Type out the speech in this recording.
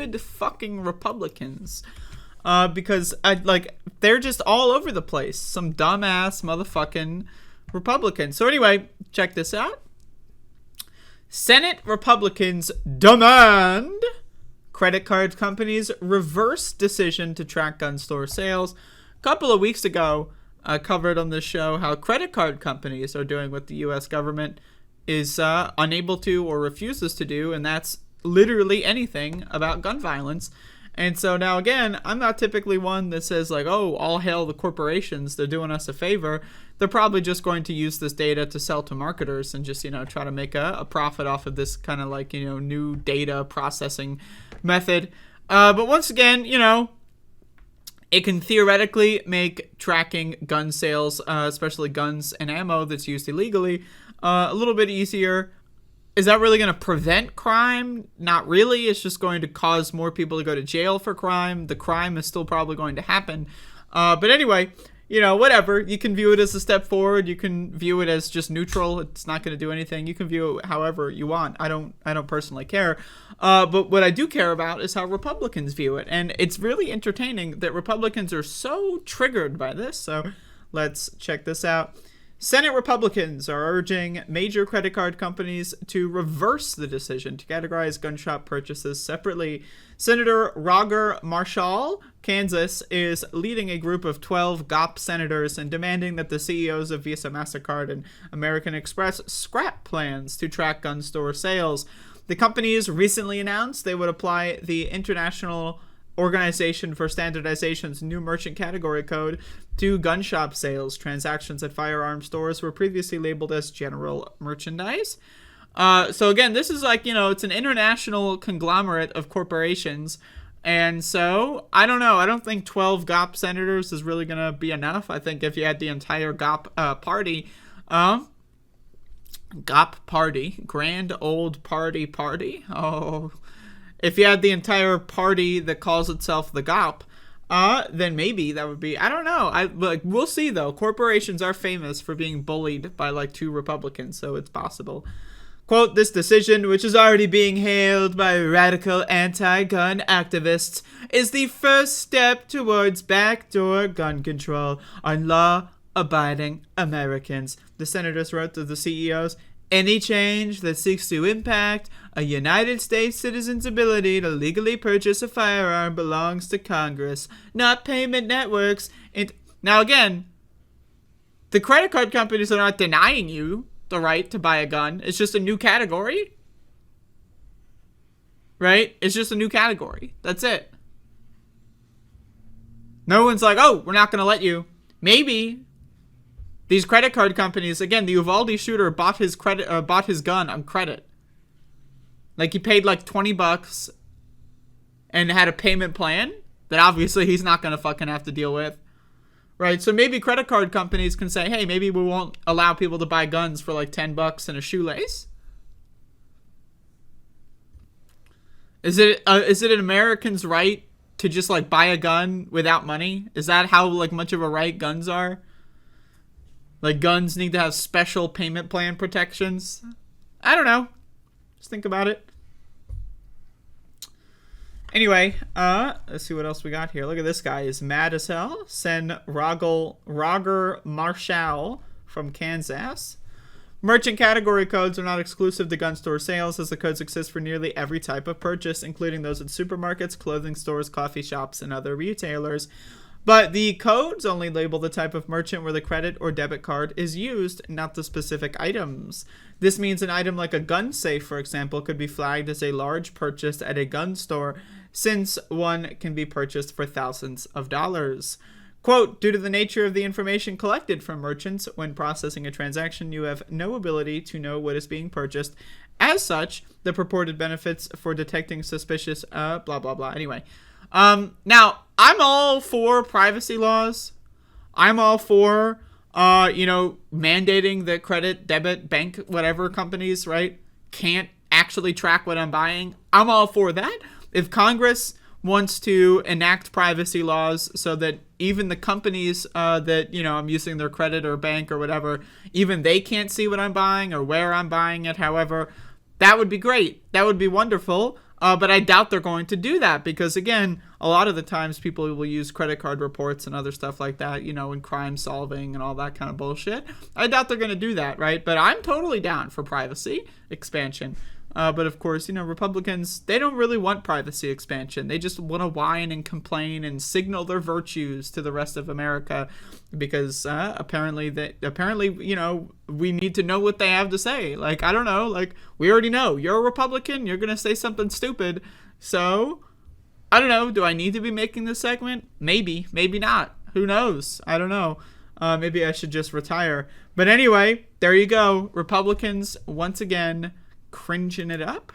stupid fucking Republicans. Because they're just all over the place. Some dumbass motherfucking Republicans. So anyway, check this out. Senate Republicans demand credit card companies reverse decision to track gun store sales. A couple of weeks ago, I covered on this show how credit card companies are doing what the U.S. government is unable to or refuses to do, and that's literally anything about gun violence. And so now, again, I'm not typically one that says, like, oh, all hail the corporations, they're doing us a favor. They're probably just going to use this data to sell to marketers and just, try to make a profit off of this kind of like, new data processing method. But once again, it can theoretically make tracking gun sales, especially guns and ammo that's used illegally, a little bit easier. Is that really going to prevent crime? Not really. It's just going to cause more people to go to jail for crime. The crime is still probably going to happen. But anyway, whatever. You can view it as a step forward. You can view it as just neutral. It's not going to do anything. You can view it however you want. I don't personally care. But what I do care about is how Republicans view it. And it's really entertaining that Republicans are so triggered by this. So let's check this out. Senate Republicans are urging major credit card companies to reverse the decision to categorize gun shop purchases separately. Senator Roger Marshall, Kansas, is leading a group of 12 GOP senators and demanding that the CEOs of Visa, MasterCard, and American Express scrap plans to track gun store sales. The companies recently announced they would apply the International Organization for Standardization's new merchant category code to gun shop sales. Transactions at firearm stores were previously labeled as general merchandise. So again, this is like, it's an international conglomerate of corporations. And so, I don't know. I don't think 12 GOP senators is really going to be enough. I think if you had the entire GOP party, GOP party, grand old party. Oh, if you had the entire party that calls itself the GOP, then maybe that would be, I don't know. We'll see though. Corporations are famous for being bullied by like 2 Republicans, so it's possible. Quote, this decision, which is already being hailed by radical anti-gun activists, is the first step towards backdoor gun control on law-abiding Americans. The senators wrote to the CEOs, any change that seeks to impact a United States citizen's ability to legally purchase a firearm belongs to Congress, not payment networks. And now again, the credit card companies are not denying you the right to buy a gun. It's just a new category. Right? It's just a new category. That's it. No one's like, oh, we're not going to let you. Maybe these credit card companies, again, the Uvalde shooter bought his gun on credit. Like he paid like $20 and had a payment plan that obviously he's not going to fucking have to deal with. Right? So maybe credit card companies can say, hey, maybe we won't allow people to buy guns for like $10 and a shoelace. Is it an American's right to just like buy a gun without money? Is that how like much of a right guns are? Like guns need to have special payment plan protections? I don't know. Just think about it. Anyway, let's see what else we got here. Look at this guy. He's mad as hell. Send Roger Marshall from Kansas. Merchant category codes are not exclusive to gun store sales, as the codes exist for nearly every type of purchase, including those at supermarkets, clothing stores, coffee shops, and other retailers. But the codes only label the type of merchant where the credit or debit card is used, not the specific items. This means an item like a gun safe, for example, could be flagged as a large purchase at a gun store, since one can be purchased for thousands of dollars. Quote, due to the nature of the information collected from merchants when processing a transaction, you have no ability to know what is being purchased. As such, the purported benefits for detecting suspicious, blah, blah, blah. Anyway, now, I'm all for privacy laws. I'm all for, mandating that credit, debit, bank, whatever companies, right, can't actually track what I'm buying. I'm all for that. If Congress wants to enact privacy laws so that even the companies that, I'm using their credit or bank or whatever, even they can't see what I'm buying or where I'm buying it, however, that would be great. That would be wonderful. But I doubt they're going to do that because, again, a lot of the times people will use credit card reports and other stuff like that, you know, in crime solving and all that kind of bullshit. I doubt they're going to do that, right? But I'm totally down for privacy expansion. But of course, you know, Republicans, they don't really want privacy expansion. They just want to whine and complain and signal their virtues to the rest of America because apparently, you know, we need to know what they have to say. Like, I don't know, like, we already know you're a Republican, you're going to say something stupid. So, I don't know, do I need to be making this segment? Maybe, maybe not. Who knows? I don't know. Maybe I should just retire. But anyway, there you go. Republicans, once again, cringing it up.